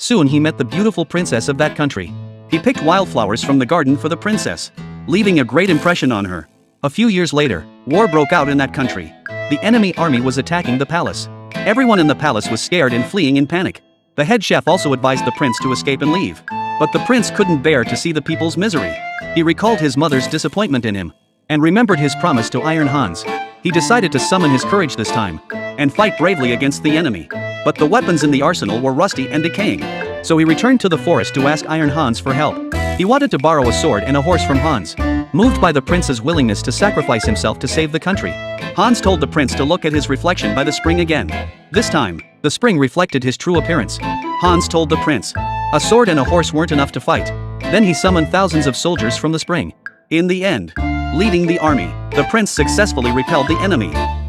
Soon he met the beautiful princess of that country. He picked wildflowers from the garden for the princess, leaving a great impression on her. A few years later, war broke out in that country. The enemy army was attacking the palace. Everyone in the palace was scared and fleeing in panic. The head chef also advised the prince to escape and leave. But the prince couldn't bear to see the people's misery. He recalled his mother's disappointment in him, and remembered his promise to Iron Hans. He decided to summon his courage this time, and fight bravely against the enemy. But the weapons in the arsenal were rusty and decaying. So he returned to the forest to ask Iron Hans for help. He wanted to borrow a sword and a horse from Hans. Moved by the prince's willingness to sacrifice himself to save the country, Hans told the prince to look at his reflection by the spring again. This time, the spring reflected his true appearance. Hans told the prince, a sword and a horse weren't enough to fight. Then he summoned thousands of soldiers from the spring. In the end, leading the army, the prince successfully repelled the enemy.